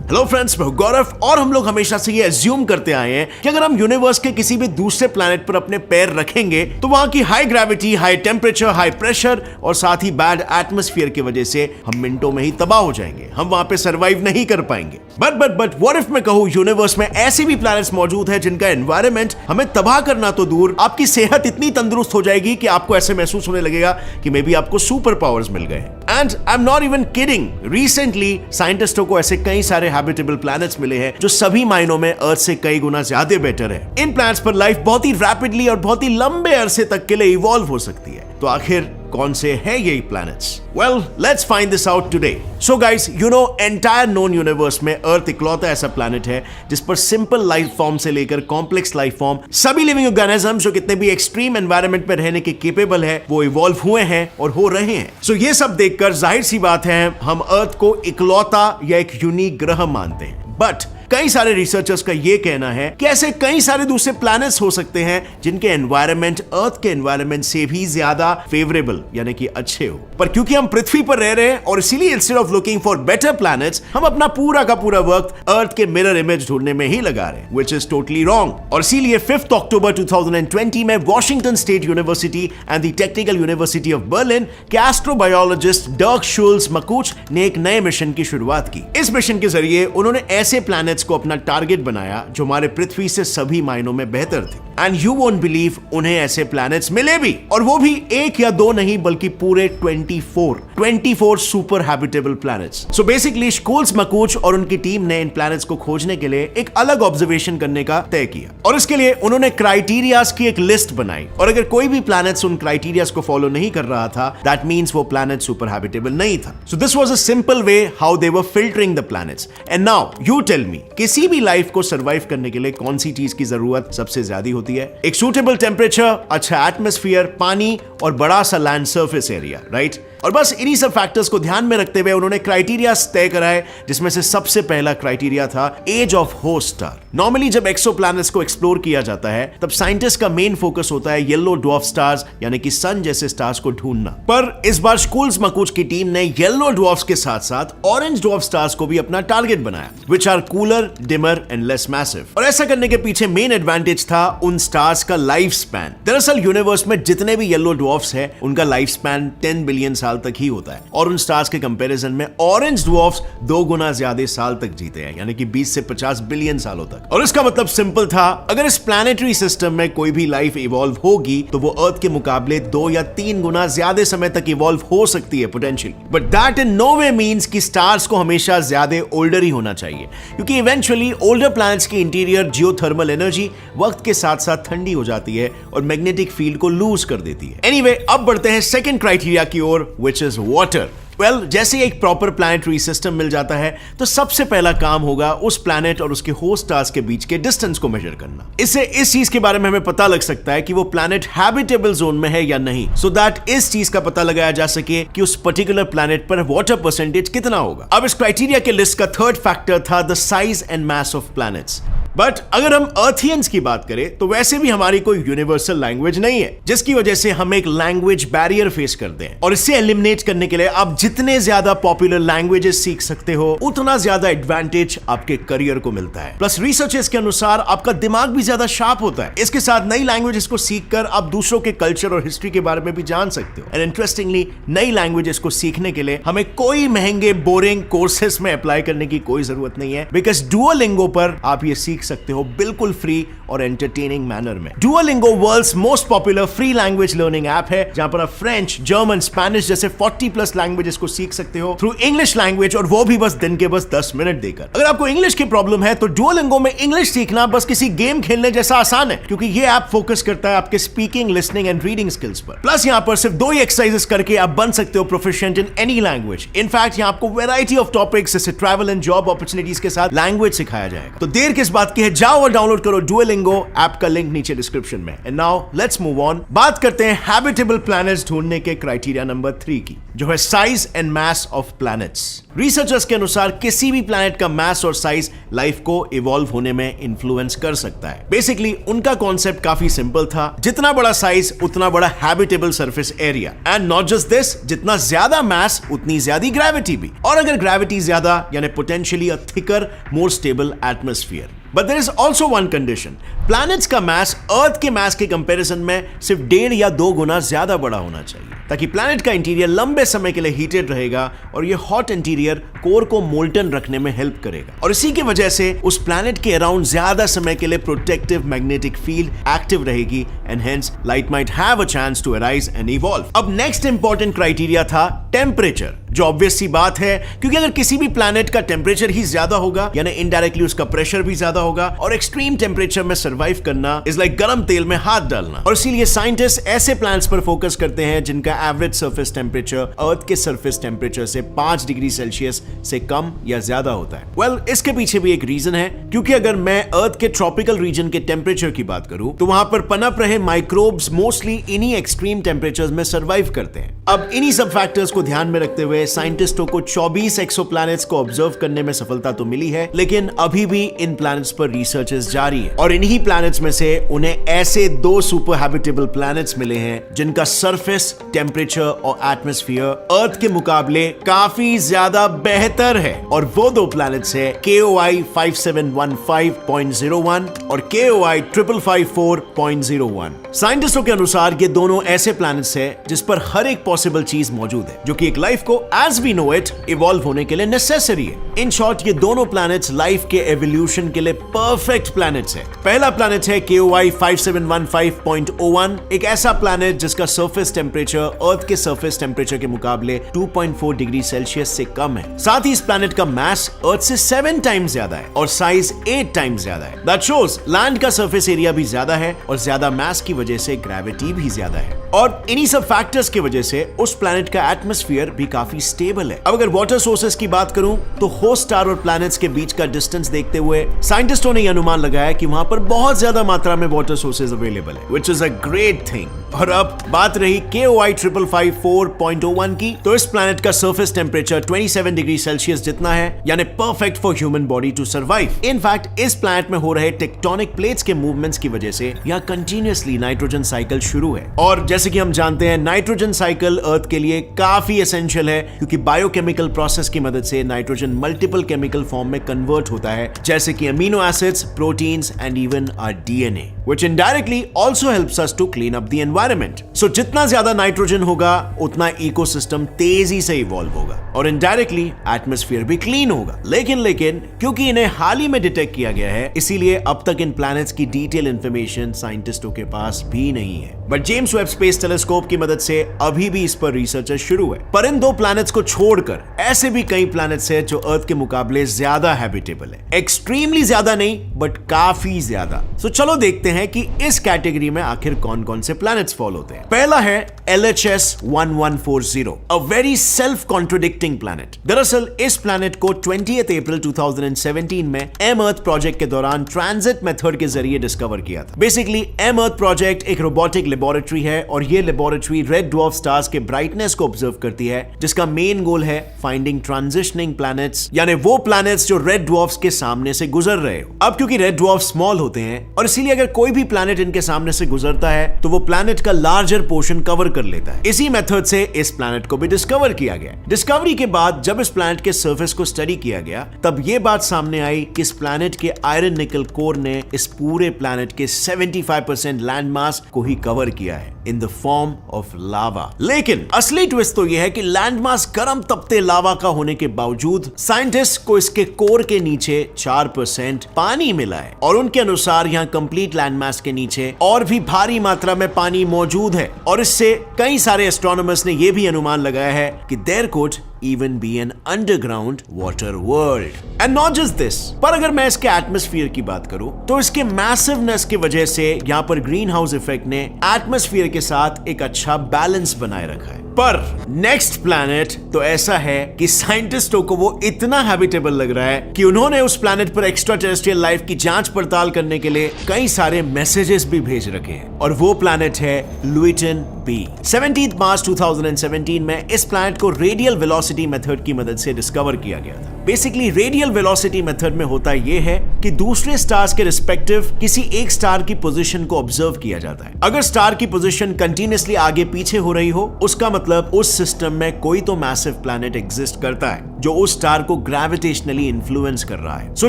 Hello friends, मैं हूं गौरव और हम लोग हमेशा से ये एज्यूम करते आए हैं कि अगर हम यूनिवर्स के किसी भी दूसरे प्लैनेट पर अपने पैर रखेंगे तो वहां की high gravity, high temperature, high pressure और साथ ही बैड एटमॉस्फेयर की वजह से हम मिनटों में ही तबाह हो जाएंगे, हम वहां पे सर्वाइव नहीं कर पाएंगे। बट व्हाट इफ मैं कहूं यूनिवर्स में ऐसे भी प्लैनेट्स मौजूद है जिनका एनवायरनमेंट हमें तबाह करना तो दूर, आपकी सेहत इतनी तंदुरुस्त हो जाएगी कि आपको ऐसे महसूस होने लगेगा कि मे बी आपको सुपर पावर्स मिल गए। And I am not even kidding, recently साइंटिस्टों को ऐसे कई सारे हैबिटेबल प्लैनेट्स मिले हैं जो सभी मायनों में अर्थ से कई गुना ज्यादा बेटर है। इन प्लैनेट्स पर लाइफ बहुत ही रैपिडली और बहुत ही लंबे अरसे तक के लिए इवॉल्व हो सकती है। तो आखिर कौन से हैं ये planets? Well, let's find this out today. So guys, you know entire known universe में अर्थ इकलौता ऐसा प्लैनेट है जिस पर सिंपल लाइफ फॉर्म से लेकर कॉम्प्लेक्स लाइफ फॉर्म, सभी लिविंग ऑर्गेनिज्म जो कितने भी एक्सट्रीम एनवायरनमेंट में रहने के केपेबल है, वो इवॉल्व हुए हैं और हो रहे हैं। सो ये सब देखकर जाहिर सी बात है हम अर्थ को इकलौता या एक यूनिक ग्रह मानते हैं। बट कई सारे रिसर्चर्स का यह कहना है कि ऐसे कई सारे दूसरे प्लैनेट्स हो सकते हैं जिनके एनवायरनमेंट अर्थ के एनवायरनमेंट से भी ज्यादा फेवरेबल यानी कि अच्छे हो। पर क्योंकि हम पृथ्वी पर रह रहे हैं और इसीलिए instead of looking for better planets हम अपना पूरा का पूरा वक्त अर्थ के मिरर इमेज ढूंढने में ही लगा रहे हैं, व्हिच इज टोटली रॉन्ग। और इसीलिए 5 अक्टूबर 2020 में Washington state university and the technical university of Berlin के एस्ट्रोबायोलॉजिस्ट डर्क शुल्स मकूच ने एक नए मिशन की शुरुआत की। इस मिशन के जरिए उन्होंने ऐसे प्लैनेट्स को अपना टारगेट बनाया जो हमारे पृथ्वी से सभी मायनों में बेहतर थे। एंड यू वोंट बिलीव, उन्हें ऐसे प्लैनेट्स मिले भी, और वो भी एक या दो नहीं बल्कि पूरे 24 super habitable planets. So basically Schulze Makuch और उनकी टीम ने इन प्लैनेट्स को खोजने के लिए एक अलग ऑब्जर्वेशन करने का तय किया और इसके लिए उन्होंने क्राइटेरियाज की एक लिस्ट बनाई। और अगर कोई भी प्लैनेट्स उन क्राइटेरियाज को फॉलो नहीं कर रहा था, दैट मींस वो प्लैनेट सुपर हैबिटेबल नहीं था। So this was a simple way how they were filtering the planets. And now you tell me, किसी भी लाइफ को सरवाइव करने के लिए कौन सी चीज की जरूरत सबसे ज्यादा होती है? एक सूटेबल टेम्परेचर, अच्छा एटमॉस्फेयर, पानी और बड़ा सा लैंड सरफेस एरिया, राइट? और बस इन्हीं सब फैक्टर्स को ध्यान में रखते हुए उन्होंने क्राइटेरिया तय कराए, जिसमें से सबसे पहला क्राइटेरिया था age of host star. Normally जब एक्सोप्लैनेट्स को एक्सप्लोर किया जाता है तब साइंटिस्ट का मेन फोकस होता है येलो ड्वार्फ स्टार्स यानी कि सन जैसे स्टार्स को ढूंढना। पर इस बार शुल्स मकूच की टीम ने येलो ड्वार्फ्स के साथ साथ ऑरेंज ड्वार्फ स्टार्स को भी अपना टारगेट बनाया, which are cooler, dimmer and less massive. और ऐसा करने के पीछे मेन एडवांटेज था उन स्टार्स का लाइफ स्पैन। दरअसल यूनिवर्स में जितने भी येलो ड्वार्फ्स हैं उनका लाइफ स्पैन 10 बिलियन साल तक ही होता है, और उन स्टार्स के कंपैरिजन में ऑरेंज ड्वार्फ्स 2 गुना ज्यादा साल तक जीते हैं, यानी कि 20 से 50 बिलियन सालों तक। और इसका मतलब सिंपल था, अगर इस प्लैनेटरी सिस्टम में कोई भी लाइफ इवॉल्व होगी तो वो अर्थ के मुकाबले 2 या 3 गुना ज्यादा समय तक इवॉल्व हो सकती है potentially. But that in no way means कि स्टार्स को हमेशा ज्यादा ओल्डर ही होना चाहिए, क्योंकि इवेंचुअली ओल्डर प्लैनेट्स की इंटीरियर जियोथर्मल एनर्जी वक्त के साथ साथ ठंडी हो जाती है और मैग्नेटिक फील्ड को लूज कर देती है। एनीवे, अब बढ़ते हैं सेकंड क्राइटेरिया की ओर, व्हिच इज वाटर। वेल, जैसे एक प्रॉपर प्लैनेटरी सिस्टम मिल जाता है तो सबसे पहला काम होगा उस प्लैनेट और उसके होस्ट स्टार्स के बीच के डिस्टेंस को मेजर करना। इससे इस चीज के बारे में हमें पता लग सकता है कि वो प्लैनेट हैबिटेबल जोन में है या नहीं, सो दैट इस चीज का पता लगाया जा सके कि उस पर्टिकुलर प्लैनेट पर वाटर परसेंटेज कितना होगा। अब इस क्राइटेरिया के लिस्ट का थर्ड फैक्टर था the size and mass of planets. But अगर हम अर्थियंस की बात करें तो वैसे भी हमारी कोई यूनिवर्सल लैंग्वेज नहीं है, जिसकी वजह से हम एक लैंग्वेज बैरियर फेस करते हैं। और इसे एलिमिनेट करने के लिए आप जितने ज्यादा पॉपुलर लैंग्वेजेस सीख सकते हो उतना ज्यादा एडवांटेज आपके करियर को मिलता है। प्लस रिसर्चर्स के अनुसार आपका दिमाग भी ज्यादा शार्प होता है। इसके साथ नई लैंग्वेजेस को सीखकर आप दूसरों के कल्चर और हिस्ट्री के बारे में भी जान सकते हो। एंड इंटरेस्टिंगली, नई लैंग्वेजेस को सीखने के लिए हमें कोई महंगे बोरिंग कोर्सेस में अप्लाई करने की कोई जरूरत नहीं है, बिकॉज डुओलिंगो पर आप ये सीख सकते हो बिल्कुल फ्री और एंटरटेनिंग मैनर में। Duolingo world's most popular free language learning app है, जहां पर आप फ्रेंच, जर्मन, स्पेनिश जैसे 40+ लैंग्वेजेस को सीख सकते हो थ्रू इंग्लिश लैंग्वेज, और वो भी बस दिन के 10 मिनट देकर। अगर आपको इंग्लिश की प्रॉब्लम है तो डुओलिंगो में इंग्लिश सीखना बस किसी गेम खेलने जैसा आसान है, क्योंकि ये ऐप फोकस करता है आपके speaking, listening and reading skills पर। प्लस यहाँ पर सिर्फ 2 ही एक्सरसाइजेस करके आप बन सकते हो proficient in any language. In fact यहाँ आपको वैरायटी ऑफ टॉपिक्स जैसे ट्रैवल एंड जॉब अपॉर्चुनिटीज के साथ लैंग्वेज सिखाया जाएगा। तो देर किस बात बात की है, जाओ और डाउनलोड करो डुओलिंगो ऐप का लिंक नीचे डिस्क्रिप्शन में। And now let's move on, बात करते हैं हैबिटेबल प्लैनेट्स ढूंढने के क्राइटेरिया नंबर 3 की, जो है size and mass of planets. Researchers के अनुसार किसी भी प्लैनेट का मास और साइज लाइफ को इवॉल्व होने में इन्फ्लुएंस कर सकता है। बेसिकली उनका कॉन्सेप्ट काफी सिंपल था, जितना बड़ा साइज उतना बड़ा habitable surface area, and not just this, जितना ज्यादा मास उतनी ज्यादा ग्रेविटी भी, और अगर ग्रेविटी ज्यादा यानी potentially a thicker more stable atmosphere. But there is also one condition. Planets का मास अर्थ के मास के कंपैरिजन में सिर्फ 1.5 या 2 गुना ज्यादा बड़ा होना चाहिए, ताकि प्लैनेट का इंटीरियर लंबे समय के लिए हीटेड रहेगा और ये हॉट इंटीरियर कोर को मोल्टन रखने में हेल्प करेगा, और इसी की वजह से उस प्लैनेट के अराउंड ज्यादा समय के लिए प्रोटेक्टिव मैग्नेटिक फील्ड एक्टिव रहेगी, and hence life might have a chance to arise and evolve. अब नेक्स्ट इंपॉर्टेंट क्राइटेरिया था टेम्परेचर, जो ऑब्वियस सी बात है, क्योंकि अगर किसी भी प्लैनेट का टेम्परेचर ही ज्यादा होगा यानी इनडायरेक्टली उसका प्रेशर भी ज्यादा होगा, और एक्सट्रीम टेम्परेचर में सर्वाइव करना इज लाइक गरम तेल में हाथ डालना। और इसीलिए साइंटिस्ट ऐसे प्लैनेट्स पर फोकस करते हैं जिनका एवरेज सरफेस टेम्परेचर अर्थ के सरफेस टेम्परेचर से 5 डिग्री सेल्सियस से कम या ज्यादा होता है। वेल, इसके पीछे भी एक रीजन है, क्योंकि अगर मैं अर्थ के ट्रॉपिकल रीजन के टेम्परेचर की बात करूं तो वहां पर पनप रहे माइक्रोब्स मोस्टली इन्हीं एक्सट्रीम टेम्परेचर्स में सर्वाइव करते हैं। अब इन्हीं सब फैक्टर्स को ध्यान में रखते हुए साइंटिस्टों को 24 एक्सोप्लैनेट्स को ऑब्जर्व करने में सफलता तो मिली है, लेकिन अभी भी इन प्लैनेट्स पर रिसर्चेस जारी है, और इन्हीं प्लैनेट्स में से उन्हें ऐसे 2 सुपर हैबिटेबल प्लैनेट्स मिले हैं जिनका सरफेस टेम्परेचर और एटमॉस्फेयर अर्थ के मुकाबले काफी ज्यादा बेहतर है, और वो 2 प्लैनेट्स है KOI 5715.01 और KOI 5554.01। साइंटिस्टों के अनुसार ये दोनों ऐसे प्लैनेट्स हैं जिस पर हर एक पॉसिबल चीज मौजूद है, जो कि एक लाइफ को as we know it evolve होने के लिए नेसेसरी है। इन शॉर्ट, ये दोनों प्लैनेट्स लाइफ के एवोल्यूशन के लिए परफेक्ट प्लैनेट्स है। पहला प्लैनेट है KOI 5715.01, एक ऐसा प्लैनेट जिसका सरफेस टेम्परेचर अर्थ के सरफेस टेम्परेचर के मुकाबले 2.4 डिग्री सेल्सियस से कम है। साथ ही इस प्लैनेट का मास अर्थ से 7 टाइम्स ज्यादा है और साइज 8 टाइम्स ज्यादा है। दैट शोज लैंड का सरफेस एरिया भी ज्यादा है और ज्यादा मास की वजह से ग्रेविटी भी ज्यादा है, और इन्हीं सब फैक्टर्स की वजह से उस प्लैनेट का एटमॉस्फेयर भी काफी स्टेबल है। अब अगर वाटर सोर्सेस की बात करूं तो होस्ट स्टार और प्लैनेट्स के बीच का डिस्टेंस देखते हुए साइंटिस्टों ने यह अनुमान लगाया कि वहां पर बहुत ज्यादा मात्रा में वाटर सोर्सेज अवेलेबल है, which is a great thing. और अब बात रही KOI 5554.01 की, तो इस प्लैनेट का सरफेस टेम्परेचर 27 डिग्री सेल्सियस जितना है, यानी perfect for human body to survive. In fact इस प्लैनेट में हो रहे टेक्टोनिक प्लेट्स के मूवमेंट्स की वजह से यहां कंटिन्यूअसली नाइट्रोजन साइकिल शुरू है, और जैसे कि हम जानते हैं नाइट्रोजन साइकिल अर्थ के लिए काफी एसेंशियल है, क्योंकि बायोकेमिकल प्रोसेस की मदद से नाइट्रोजन मल्टीपल केमिकल फॉर्म में कन्वर्ट होता है, जैसे कि amino acids, proteins and even our DNA, which indirectly also helps us to clean up the environment. So जितना ज्यादा नाइट्रोजन होगा उतना इकोसिस्टम तेजी से इवॉल्व होगा, और इनडायरेक्टली एटमॉस्फेयर भी क्लीन होगा। लेकिन क्योंकि इन्हें हाल ही में डिटेक्ट किया गया है, इसीलिए अब तक इन प्लैनेट्स की डिटेल इंफॉर्मेशन साइंटिस्टों के पास भी नहीं है। But James Webb space telescope की मदद से अभी भी इस पर रिसर्च शुरू है। पर इन 2 प्लैनेट्स को छोड़कर ऐसे भी कई प्लैनेट्स हैं जो अर्थ के मुकाबले ज्यादा हैबिटेबल है, एक्सट्रीमली ज्यादा नहीं बट काफी ज्यादा। सो चलो देखते हैं कि इस कैटेगरी में आखिर कौन कौन से प्लैनेट्स फॉल होते हैं। पहला है LHS 1140, a very self contradicting planet. दरअसल इस प्लैनेट को 20 अप्रैल 2017 में एम अर्थ प्रोजेक्ट के दौरान ट्रांजिट मेथड के जरिए डिस्कवर किया था। बेसिकली एम अर्थ प्रोजेक्ट एक रोबोटिक लेबोरेटरी है, और ये लेबोरेटरी रेड ड्वार्फ स्टार्स के ब्राइटनेस को ऑब्जर्व करती है, जिसका मेन गोल है फाइंडिंग ट्रांजिशनिंग प्लैनेट्स, यानी वो प्लैनेट्स जो रेड ड्वार्फ्स के सामने से गुजर रहे हो। अब क्योंकि रेड ड्वार्फ स्मॉल होते हैं, और इसीलिए अगर कोई भी प्लैनेट इनके सामने से गुजरता है तो वो प्लैनेट का लार्जर पोर्शन कवर कर लेता है। इसी मेथड से इस प्लैनेट को भी डिस्कवर किया गया। डिस्कवरी के बाद जब इस प्लैनेट के सरफेस को स्टडी किया गया, तब ये बात सामने आई कि इस प्लैनेट के आयरन निकल कोर ने इस पूरे प्लैनेट के 75% लैंड मास को ही कवर किया है in the form of lava. लेकिन असली ट्विस्ट तो यह है कि लैंड मास गर्म तपते लावा का होने के बावजूद साइंटिस्ट को इसके कोर के नीचे 4% पानी मिला है, और उनके अनुसार यहाँ कंप्लीट लैंड मास के नीचे और भी भारी मात्रा में पानी मौजूद है, और इससे कई सारे एस्ट्रोनॉमर्स ने यह भी अनुमान लगाया है कि there could even be an underground water world. And not just this, पर अगर मैं इसके एटमॉस्फेयर की बात करूं तो इसके मैसिवनेस की वजह से यहां पर ग्रीन हाउस इफेक्ट ने एटमॉस्फेयर के साथ एक अच्छा बैलेंस बनाए रखा है। पर नेक्स्ट प्लैनेट तो ऐसा है कि साइंटिस्टों को वो इतना हैबिटेबल लग रहा है कि उन्होंने उस प्लैनेट पर एक्स्ट्रा टेरेस्ट्रियल लाइफ की जांच पड़ताल करने के लिए कई सारे मैसेजेस भी भेज रखे हैं, और वो प्लैनेट है लुइटन बी। 17 मार्च 2017 में इस प्लैनेट को रेडियल वेलोसिटी मेथड की मदद से डिस्कवर किया गया था। बेसिकली रेडियल वेलोसिटी मेथड में होता यह है कि दूसरे स्टार्स के रिस्पेक्टिव किसी एक स्टार की पोजीशन को ऑब्जर्व किया जाता है। अगर स्टार की पोजीशन कंटिन्यूअसली आगे पीछे हो रही हो, उसका मतलब उस सिस्टम में कोई तो मैसिव प्लैनेट एग्जिस्ट करता है जो उस स्टार को ग्रेविटेशनली इन्फ्लुएंस कर रहा है। सो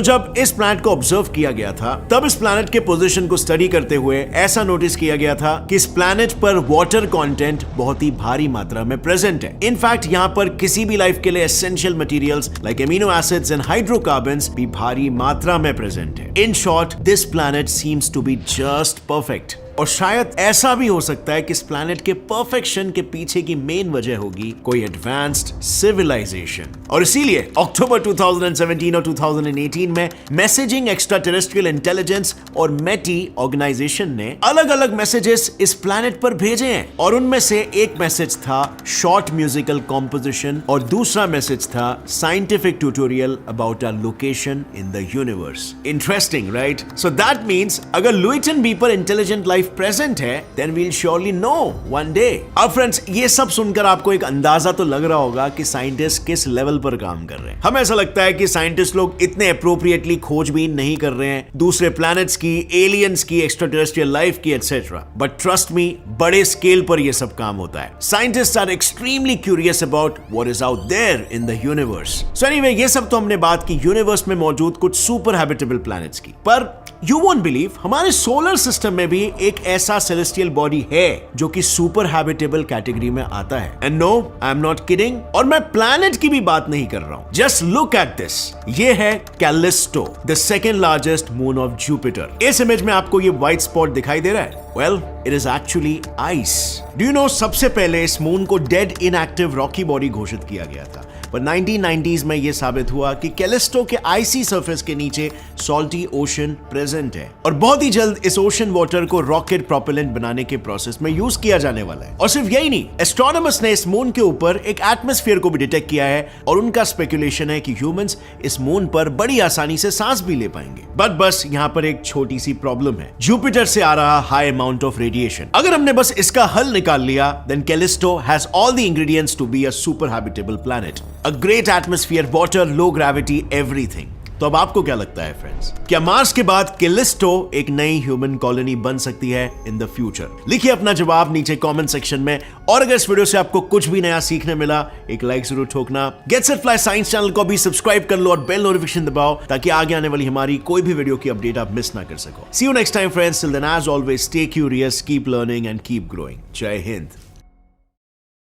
जब इस प्लैनेट को ऑब्जर्व किया गया था, तब इस प्लैनेट के पोजीशन को स्टडी करते हुए ऐसा नोटिस किया गया था कि इस प्लैनेट पर वाटर कंटेंट बहुत ही भारी मात्रा में प्रेजेंट है। इनफैक्ट यहाँ पर किसी भी लाइफ के लिए essential materials like amino acids and hydrocarbons भी भारी मात्रा में प्रेजेंट है। In short, this planet seems to be just perfect. और शायद ऐसा भी हो सकता है कि इस प्लैनेट के परफेक्शन के पीछे की मेन वजह होगी कोई एडवांस्ड सिविलाइजेशन। और इसीलिए अक्टूबर 2017 और 2018 में मैसेजिंग एक्स्ट्रा टेरेस्ट्रियल इंटेलिजेंस और मेटी ऑर्गेनाइजेशन ने अलग अलग मैसेजेस इस प्लैनेट पर भेजे हैं, और उनमें से एक मैसेज था शॉर्ट म्यूजिकल कॉम्पोजिशन और दूसरा मैसेज था scientific tutorial about a location in the universe. Interesting, right? So that means अगर लुइटन बी पर इंटेलिजेंट लाइफ प्रेजेंट है, then we'll surely know one day। अब फ्रेंड्स, ये सब सुनकर आपको एक अंदाजा तो लग रहा होगा कि साइंटिस्ट किस लेवल पर काम कर रहे हैं। हमें ऐसा लगता है कि साइंटिस्ट लोग इतने अप्रोप्रिएटली खोजबीन नहीं कर रहे हैं दूसरे प्लैनेट्स की, एलियंस की, एक्स्ट्रा टेरेस्ट्रियल लाइफ की, एटसेट्रा। बट ट्रस्ट मी, बड़े स्केल पर यह सब काम होता है। Scientist are extremely curious about what is out there in the universe. So anyway, ये सब तो हमने बात की यूनिवर्स में मौजूद कुछ सुपर हैबिटेबल प्लैनेट्स की, पर यू वोंट बिलीव, हमारे सोलर सिस्टम में भी एक ऐसा सेलेस्टियल बॉडी है जो कि सुपर हैबिटेबल कैटेगरी में आता है। And no, I am not kidding, और मैं प्लैनेट की भी बात नहीं कर रहा हूं। Just look at this. ये है Callisto, the second largest moon of Jupiter. इस इमेज में आपको ये व्हाइट स्पॉट दिखाई दे रहा है? Well, it is actually ice. Do you know, सबसे पहले इस मून को डेड इनएक्टिव रॉकी बॉडी घोषित किया गया था, पर 1990s में यह साबित हुआ कि कैलिस्टो के आइसी सरफेस के नीचे सॉल्टी ओशन प्रेजेंट है, और बहुत ही जल्द इस ओशन वाटर को रॉकेट प्रोपेलेंट बनाने के प्रोसेस में यूज किया जाने वाला है। और सिर्फ यही नहीं, एस्ट्रोनॉमर्स ने इस मून के ऊपर एक एटमॉस्फेयर को भी डिटेक्ट किया है, और उनका स्पेकुलेशन है कि ह्यूमंस इस मून पर बड़ी आसानी से सांस भी ले पाएंगे। बट बस यहाँ पर एक छोटी सी प्रॉब्लम है, जुपिटर से आ रहा हाई अमाउंट ऑफ रेडिएशन। अगर हमने बस इसका हल निकाल लिया, then Callisto has all the ingredients to be a super habitable planet. A great atmosphere, water, low gravity, everything। तो अब आपको क्या लगता है फ्रेंड्स, क्या मार्स के बाद कैलिस्टो एक नई ह्यूमन कॉलोनी बन सकती है इन द फ्यूचर? लिखिए अपना जवाब नीचे कमेंट सेक्शन में, और अगर इस वीडियो से आपको कुछ भी नया सीखने मिला, एक लाइक जरूर ठोकना। Get set fly science channel को भी सब्सक्राइब कर लो और बेल नोटिफिकेशन दबाओ, ताकि आगे आने वाली हमारी कोई भी वीडियो की अपडेट आप मिस ना कर सको। See you next time friends, till then as always stay curious, keep learning and keep growing. Jai Hind.